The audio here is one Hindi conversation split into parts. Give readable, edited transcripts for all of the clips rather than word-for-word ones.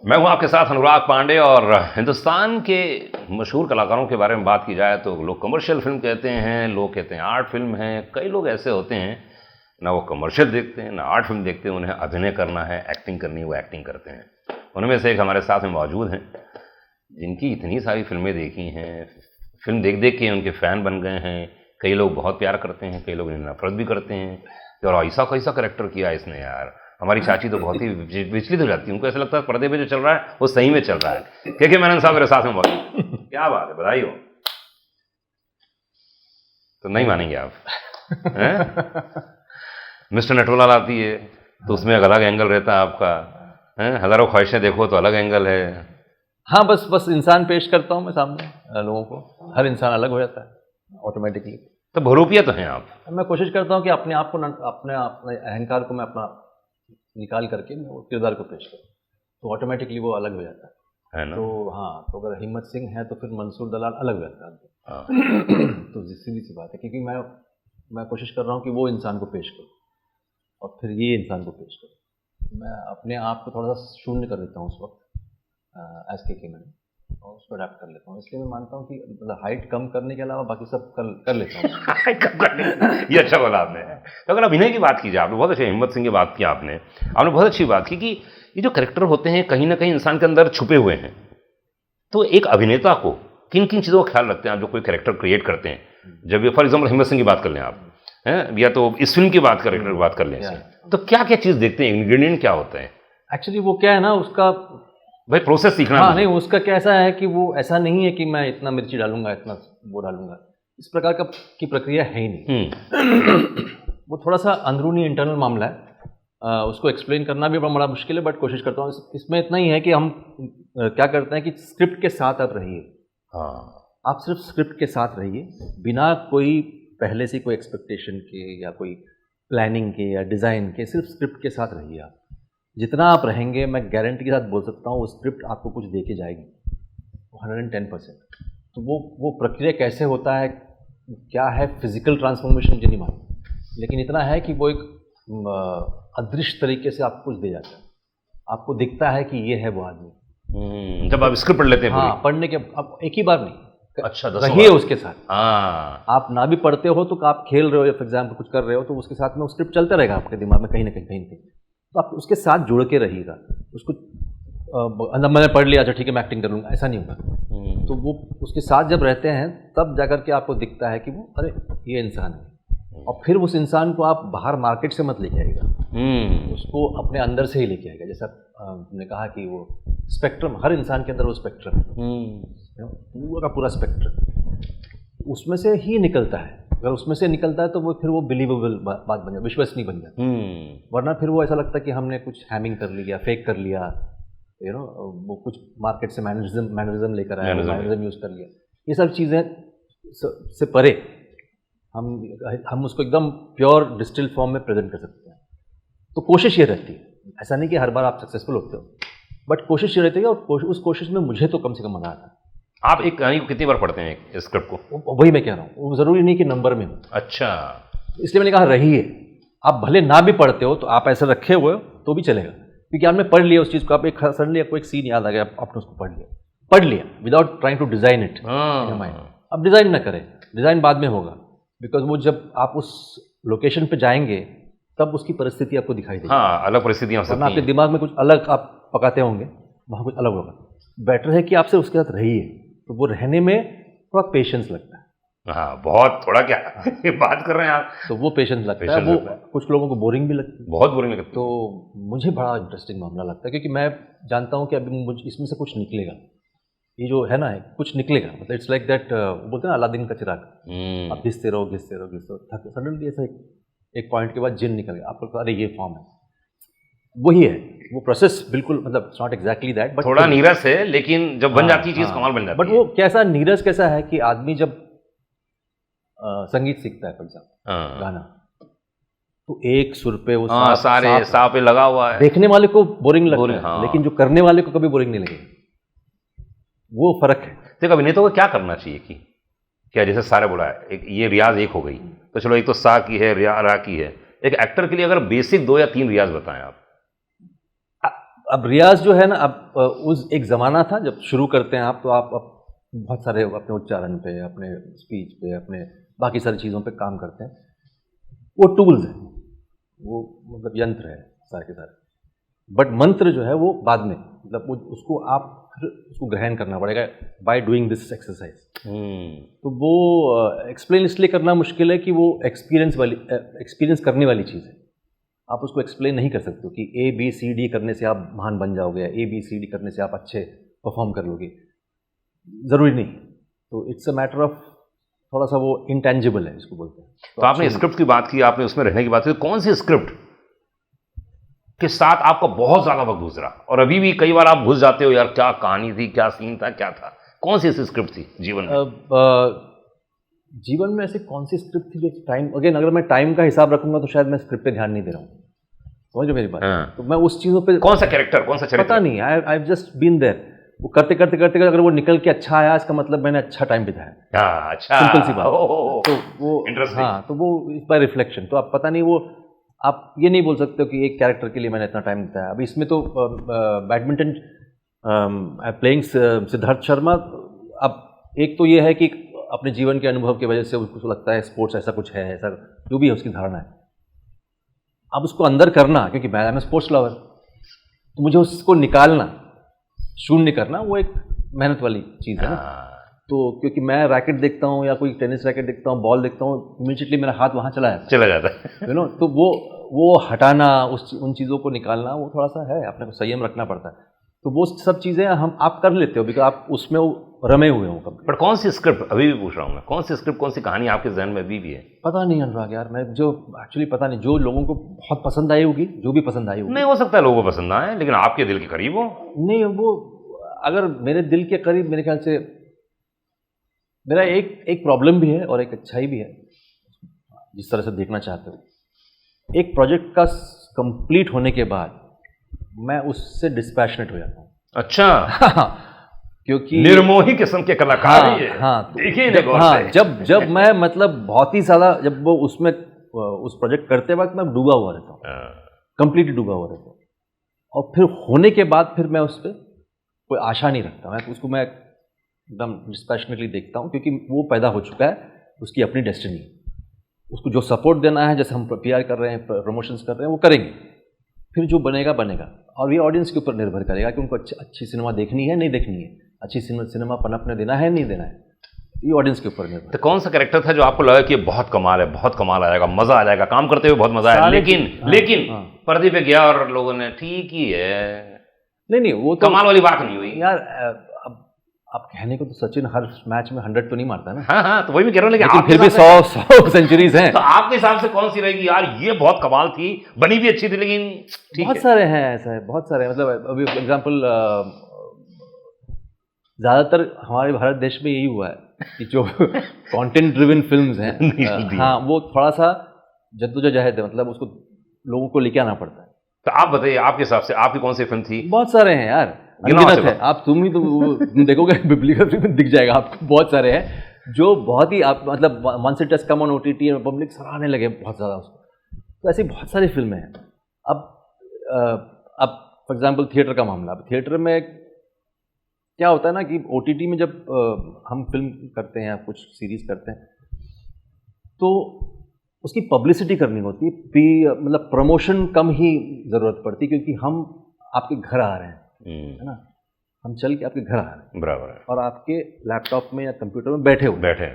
मैं हूं आपके साथ अनुराग पांडे। और हिंदुस्तान के मशहूर कलाकारों के बारे में बात की जाए तो लोग कमर्शियल फिल्म कहते हैं, लोग कहते हैं आर्ट फिल्म है। कई लोग ऐसे होते हैं ना वो कमर्शियल देखते हैं ना आर्ट फिल्म देखते हैं, उन्हें अभिनय करना है, एक्टिंग करनी है, वो एक्टिंग करते हैं। उनमें से एक हमारे साथ में मौजूद हैं जिनकी इतनी सारी फिल्में देखी हैं, फिल्म देख देख के उनके फ़ैन बन गए हैं। कई लोग बहुत प्यार करते हैं, कई लोग इन्हें नफरत भी करते हैं कि और ऐसा कैसा करेक्टर किया इसने यार। हमारी चाची तो बहुत ही विचलित हो जाती है, उनको ऐसा लगता है पर्दे पे जो चल रहा है वो सही में चल रहा है। के मेनन साहब मेरे साथ में मौजूद। क्या बात है, बधाई हो। तो नहीं मानेंगे आप मिस्टर नटवरलाल आती है तो उसमें एक अलग एंगल रहता है आपका, हज़ारों ख्वाहिशें देखो तो अलग एंगल है। हाँ, बस इंसान पेश करता हूँ मैं सामने लोगों को, हर इंसान अलग हो जाता है ऑटोमेटिकली। तो बहुरूपिया तो हैं आप। मैं कोशिश करता हूँ कि अपने आप को अपने अहंकार को मैं अपना निकाल करके मैं वो किरदार को पेश करूँ, तो ऑटोमेटिकली वो अलग हो जाता है ना। तो हाँ, तो अगर हिम्मत सिंह है तो फिर मंसूर दलाल अलग हो जाता है। तो सीधी सी बात है, क्योंकि मैं कोशिश कर रहा हूँ कि वो इंसान को पेश करूँ और फिर ये इंसान को पेश करूँ। मैं अपने आप को थोड़ा सा शून्य कर देता हूँ उस वक्त एज के मैंने, और उसको अडेप्ट कर लेता हूँ। इसलिए मैं मानता हूँ कि मतलब हाइट कम करने के अलावा बाकी सब कर लेता हूँ। ये अच्छा बोला आपने। तो अगर अभिनय की बात की जाए, आपने बहुत अच्छी हिम्मत सिंह की बात की, आपने बहुत अच्छी बात की कि ये जो करेक्टर होते हैं कहीं ना कहीं इंसान के अंदर छुपे हुए हैं। तो एक अभिनेता को किन किन चीज़ों का ख्याल रखते हैं आप जो कोई करेक्टर क्रिएट करते हैं? जब ये फॉर एग्जाम्पल हिम्मत सिंह की बात कर लें आप, हैं, या तो इस फिल्म की बात करेक्टर की बात कर लें, तो क्या क्या चीज़ देखते हैं, इंग्रेडिएंट क्या होता है? एक्चुअली वो क्या है ना, उसका भाई प्रोसेस सीखना। हाँ, नहीं, उसका कैसा है कि वो ऐसा नहीं है कि मैं इतना मिर्ची डालूंगा, इतना वो डालूंगा, इस प्रकार की प्रक्रिया है ही नहीं। वो थोड़ा सा अंदरूनी इंटरनल मामला है, उसको एक्सप्लेन करना भी बड़ा मुश्किल है, बट कोशिश करता हूँ। इसमें इतना ही है कि हम क्या करते हैं कि स्क्रिप्ट के साथ आप रहिए। हाँ, आप सिर्फ स्क्रिप्ट के साथ रहिए, बिना कोई पहले से कोई एक्सपेक्टेशन के या कोई प्लानिंग के या डिज़ाइन के, सिर्फ स्क्रिप्ट के साथ रहिए। आप जितना आप रहेंगे, मैं गारंटी के साथ बोल सकता हूँ, वो स्क्रिप्ट आपको कुछ दे के जाएगी 110%। तो वो प्रक्रिया कैसे होता है, क्या है फिजिकल ट्रांसफॉर्मेशन, मुझे नहीं मालूम, लेकिन इतना है कि वो एक अदृश्य तरीके से आपको कुछ दे जाता है। आपको दिखता है कि ये है वो आदमी जब आप स्क्रिप्ट पढ़ लेते हैं। हाँ, पढ़ने के अब एक ही बार नहीं, अच्छा, रहिए उसके साथ। हाँ, आप ना भी पढ़ते हो तो आप खेल रहे हो या फॉर एग्जाम्पल कुछ कर रहे हो, तो उसके साथ में वो स्क्रिप्ट चलता रहेगा आपके दिमाग में कहीं ना कहीं। तो आप उसके साथ जुड़ के रहिएगा। उसको अंदर मैंने पढ़ लिया, अच्छा ठीक है मैं एक्टिंग कर लूँगा, ऐसा नहीं होगा। तो वो उसके साथ जब रहते हैं तब जाकर के आपको दिखता है कि वो अरे ये इंसान है। और फिर उस इंसान को आप बाहर मार्केट से मत लेके आएगा, उसको अपने अंदर से ही लेके आएगा। जैसा तुमने कहा कि वो स्पेक्ट्रम, हर इंसान के अंदर वो स्पेक्ट्रम है, पूरा का पूरा स्पेक्ट्रम उसमें से ही निकलता है। अगर उसमें से निकलता है तो वो फिर वो बिलीवेबल बात बन जाती, विश्वसनीय बन जाती। वरना फिर वो ऐसा लगता है कि हमने कुछ हैमिंग कर लिया, फेक कर लिया, वो कुछ मार्केट से मैनरिज्म लेकर आया, मैनरिज्म यूज़ कर लिया। ये सब चीज़ें से परे हम उसको एकदम प्योर डिस्टिल्ड फॉर्म में प्रेजेंट कर सकते हैं। तो कोशिश ये रहती है, ऐसा नहीं कि हर बार आप सक्सेसफुल होते हो, बट कोशिश ये रहती है। और उस कोशिश में मुझे तो कम से कम मजा आता है। आप एक कहानी को कितनी बार पढ़ते हैं स्क्रिप्ट को? वही मैं कह रहा हूँ, वो ज़रूरी नहीं कि नंबर में हो। अच्छा, इसलिए मैंने कहा रहिए। आप भले ना भी पढ़ते हो तो आप ऐसा रखे हुए हो तो भी चलेगा, क्योंकि आपने पढ़ लिया उस चीज़ को। आप एक सडनली आपको एक सीन याद आ गया, आपने उसको पढ़ लिया without trying to design it in mind. अब डिज़ाइन ना करें, डिज़ाइन बाद में होगा, बिकॉज वो जब आप उस लोकेशन पे जाएंगे तब उसकी परिस्थिति आपको दिखाई देगी। हाँ, अलग परिस्थितियाँ हो सकती हैं। आपके दिमाग में कुछ अलग आप पकाते होंगे, वहाँ कुछ अलग होगा। बेटर है कि आपसे उसके साथ रहिए, तो वो रहने में थोड़ा पेशेंस लगता है। हाँ, बहुत थोड़ा क्या बात कर रहे हैं आप, तो वो पेशेंस लगता है। वो कुछ लोगों को बोरिंग भी लगती है, बहुत बोरिंग लगती है। तो मुझे बड़ा इंटरेस्टिंग मामला लगता है, क्योंकि मैं जानता हूँ कि अभी मुझे इसमें से कुछ निकलेगा। ये जो है ना, कुछ निकलेगा, मतलब इट्स लाइक दैट, बोलते हैं ना अलादीन का चिराग, आप घिसते रहो, सडनली ऐसा एक पॉइंट के बाद जिन निकल गया, आपको अरे ये फॉर्म है। वही है वो प्रोसेस, बिल्कुल, मतलब it's not exactly that, but थोड़ा नीरस है, लेकिन जब बन जाती है चीज़ कमाल बन जाती है। बट वो कैसा नीरस कैसा है कि आदमी जब संगीत सीखता है, फॉर एग्जाम्पल गाना, तो एक सुर पे वो सारे सा पे लगा हुआ है, देखने वाले को बोरिंग लगता है, लेकिन जो करने वाले को कभी बोरिंग नहीं लगेगा। वो फर्क है। तो अभिनेता को क्या करना चाहिए कि क्या, जैसे सारे बोला है, एक ये रियाज एक हो गई, तो चलो एक तो सा की है, रा की है। एक एक्टर के लिए अगर बेसिक 2 या 3 रियाज बताएं आप। अब रियाज जो है ना, अब उस एक ज़माना था जब शुरू करते हैं आप, तो आप अब बहुत सारे अपने उच्चारण पे, अपने स्पीच पे, अपने बाकी सारी चीज़ों पे काम करते हैं। वो टूल्स हैं, वो मतलब यंत्र है सारे के सारे, बट मंत्र जो है वो बाद में, मतलब वो उसको आप फिर उसको ग्रहण करना पड़ेगा बाय डूइंग दिस एक्सरसाइज। तो वो एक्सप्लेन इसलिए करना मुश्किल है कि वो एक्सपीरियंस करने वाली चीज़ है। आप उसको एक्सप्लेन नहीं कर सकते हो कि ABCD करने से आप महान बन जाओगे, ABCD करने से आप अच्छे परफॉर्म कर लोगे, ज़रूरी नहीं। तो इट्स अ मैटर ऑफ, थोड़ा सा वो इंटेंजिबल है, इसको बोलते हैं। तो आपने स्क्रिप्ट की बात की, आपने उसमें रहने की बात की, तो कौन सी स्क्रिप्ट के साथ आपका बहुत ज्यादा वक्त गुजरा, और अभी भी कई बार आप घुस जाते हो, यार क्या कहानी थी, क्या सीन था, क्या था, कौन सी ऐसी स्क्रिप्ट थी जीवन में? जीवन में ऐसी कौन सी स्क्रिप्ट थी जो टाइम, अगेन अगर मैं टाइम का हिसाब रखूंगा तो शायद मैं स्क्रिप्ट पे ध्यान नहीं दे रहा हूँ, समझ लो मेरी बात। तो मैं उस चीज़ों पे, कौन सा कैरेक्टर, कौन सा चरित्र, पता नहीं, आई जस्ट बीन देयर। वो करते करते करते अगर वो निकल के अच्छा आया, इसका मतलब मैंने अच्छा टाइम बिताया। अच्छा, सिंपल सी बात। तो वो इंटरेस्टिंग। हाँ, तो वो इस बाय रिफ्लेक्शन, तो आप पता नहीं, वो आप ये नहीं बोल सकते हो कि एक कैरेक्टर के लिए मैंने इतना टाइम बिताया। अब इसमें तो बैडमिंटन प्लेइंग सिद्धार्थ शर्मा, अब एक तो ये है कि अपने जीवन के अनुभव की वजह से उसको लगता है स्पोर्ट्स ऐसा कुछ है, ऐसा जो भी है उसकी धारणा है। अब उसको अंदर करना, क्योंकि मैं स्पोर्ट्स लवर, तो मुझे उसको निकालना, शून्य करना, वो एक मेहनत वाली चीज़ है ना। तो क्योंकि मैं रैकेट देखता हूँ या कोई टेनिस रैकेट देखता हूँ, बॉल देखता हूँ, इमीडिएटली मेरा हाथ वहाँ चला जाता है, यू नो। तो वो हटाना, उन चीज़ों को निकालना, वो थोड़ा सा है, अपने को संयम रखना पड़ता है। तो वो सब चीज़ें आप कर लेते हो, बिकॉज आप उसमें रमे हुए हो कभी। पर कौन सी स्क्रिप्ट, अभी भी पूछ रहा हूँ मैं, कौन सी स्क्रिप्ट, कौन सी कहानी आपके जहन में अभी भी है? पता नहीं अनुराग यार, मैं जो एक्चुअली पता नहीं, जो लोगों को बहुत पसंद आई होगी, जो भी पसंद आई होगी। नहीं, हो सकता है लोगों को पसंद ना आए, लेकिन आपके दिल के करीब हो। नहीं, वो अगर मेरे दिल के करीब, मेरे ख्याल से मेरा एक प्रॉब्लम भी है और एक अच्छाई भी है, जिस तरह से देखना चाहते हो। एक प्रोजेक्ट का कंप्लीट होने के बाद मैं उससे डिस्पैशनेट हो जाता हूँ। अच्छा। क्योंकि निर्मोही किस्म के कलाकार हाँ, हैं। हाँ, देखिए जब मैं मतलब बहुत ही ज़्यादा, जब वो उसमें उस प्रोजेक्ट करते वक्त मैं डूबा हुआ रहता हूँ, कंप्लीटली डूबा हुआ रहता हूँ, और फिर होने के बाद फिर मैं उस पर कोई आशा नहीं रखता। मैं एकदम डिस्पैशनेटली देखता हूँ, क्योंकि वो पैदा हो चुका है, उसकी अपनी डेस्टिनी, उसको जो सपोर्ट देना है, जैसे हम PR कर रहे हैं, प्रमोशंस कर रहे हैं, वो करेंगे, फिर जो बनेगा बनेगा। और ये ऑडियंस के ऊपर निर्भर करेगा कि उनको अच्छी सिनेमा देखनी है, नहीं देखनी है, अच्छी सिनेमा पनपने देना है, नहीं देना है, ये ऑडियंस के ऊपर निर्भर। तो कौन सा कैरेक्टर था जो आपको लगा कि बहुत कमाल है, बहुत कमाल आएगा, मजा आ जाएगा, काम करते हुए बहुत मजा आया, लेकिन पर्दे पे गया और लोगों ने ठीक ही है, नहीं, वो तो कमाल वाली बात नहीं हुई यार। अब आप कहने को तो सचिन हर मैच में 100 तो नहीं मारता है ना। हाँ, तो वही मैं कह रहा हूँ, लेकिन फिर भी 100 सेंचुरीज हैं। तो आपके हिसाब से कौन सी रहेगी यार, ये बहुत कमाल थी, बनी भी अच्छी थी, लेकिन बहुत सारे हैं, ऐसा है, बहुत सारे, मतलब अभी एग्जांपल, ज़्यादातर हमारे भारत देश में यही हुआ है कि जो कंटेंट ड्रिवन फिल्म्स हैं, हाँ, वो थोड़ा सा जद्दोजहद है, मतलब उसको लोगों को लेके आना पड़ता है। तो आप बताइए, आपके हिसाब से आपकी कौन सी फिल्म थी? बहुत सारे हैं यार, अनगिनत है। आप तुम देखोगे बिब्लिकल फिल्म दिख जाएगा आपको, बहुत सारे हैं जो बहुत ही, आप मतलब once it has come on OTT और पब्लिक सराहने लगे बहुत ज़्यादा उसको। तो ऐसी बहुत सारी फिल्में हैं। अब फॉर एग्जांपल थिएटर का मामला, अब थिएटर में क्या होता है ना कि OTT में जब हम फिल्म करते हैं या कुछ सीरीज करते हैं, तो उसकी पब्लिसिटी करनी होती है, मतलब प्रमोशन कम ही ज़रूरत पड़ती, क्योंकि हम आपके घर आ रहे हैं, है ना, हम चल के आपके घर आ रहे हैं, बराबर है, और आपके लैपटॉप में या कंप्यूटर में बैठे हैं।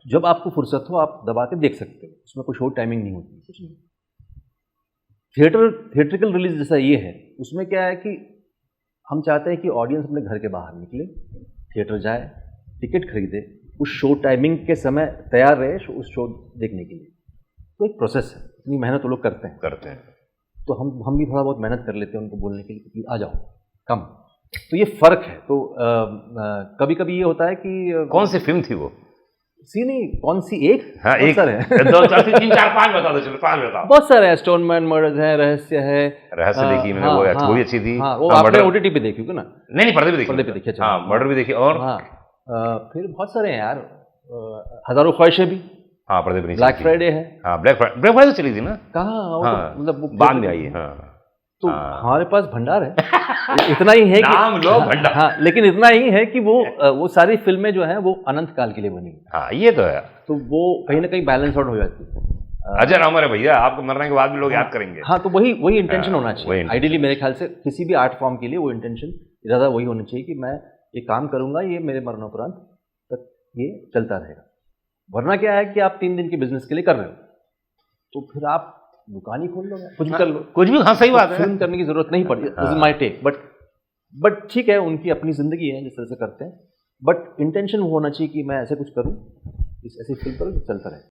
जब आपको फुर्सत हो आप दबा के देख सकते हो, उसमें कोई शो टाइमिंग नहीं होती, कुछ नहीं। थिएट्रिकल रिलीज जैसा ये है, उसमें क्या है कि हम चाहते हैं कि ऑडियंस अपने घर के बाहर निकले, थिएटर जाए, टिकट खरीदे, उस शो टाइमिंग के समय तैयार रहे उस शो देखने के लिए। तो एक प्रोसेस है, इतनी मेहनत वो लोग करते हैं। तो हम भी थोड़ा बहुत मेहनत कर लेते हैं उनको बोलने के लिए कि आ जाओ, कम। तो ये फ़र्क है। तो कभी कभी ये होता है कि कौन सी फिल्म थी वो? नहीं, कौन सी एक? हाँ, एक है, 2 4 3 4 5 बता दो, चलो 5 बताओ। बहुत सारे हैं, स्टोनमैन मर्डर्स है, रहस्य है। रहस्य देखी मैंने, वो भी अच्छी थी। हाँ, वो आपने OTT पे देखी होगी ना? नहीं, पर्दे पे देखी। हाँ, मर्डर भी देखी। और फिर बहुत सारे हैं यार, हजारों ख्वाहिशें भी। हाँ, पर्दे पे। ब्लैक फ्राइडे है। हाँ, ब्लैक फ्राइडे तो चली थी ना? कहाँ, मतलब बाद में आई है। हाँ, तो हमारे पास भंडार है। इतना ही है कि नाम लो भंडार। हाँ, लेकिन इतना ही है कि वो सारी फिल्में जो हैं वो अनंत काल के लिए बनी, हाँ ये तो है। तो वो कहीं ना कहीं बैलेंस आउट हो जाती है। अजर अमर है भैया, आपको मरने के बाद भी लोग याद करेंगे। हाँ, तो वही इंटेंशन होना वही चाहिए intention। आइडियली मेरे ख्याल से किसी भी आर्ट फॉर्म के लिए वो इंटेंशन ज़्यादा वही होना चाहिए कि मैं ये काम करूंगा, ये मेरे मरणोपरांत तक ये चलता रहेगा। वरना क्या है कि आप 3 दिन के बिजनेस के लिए कर रहे हो, तो फिर आप दुकान ही खोल लो, कुछ भी कर लो, कुछ भी। हाँ सही बात है, फिल्म करने की जरूरत नहीं पड़ती। This is my take, but ठीक है, उनकी अपनी जिंदगी है जिस तरह से करते हैं, बट इंटेंशन वो होना चाहिए कि मैं ऐसे कुछ करूं, ऐसी फिल्म करूं, चलता रहे।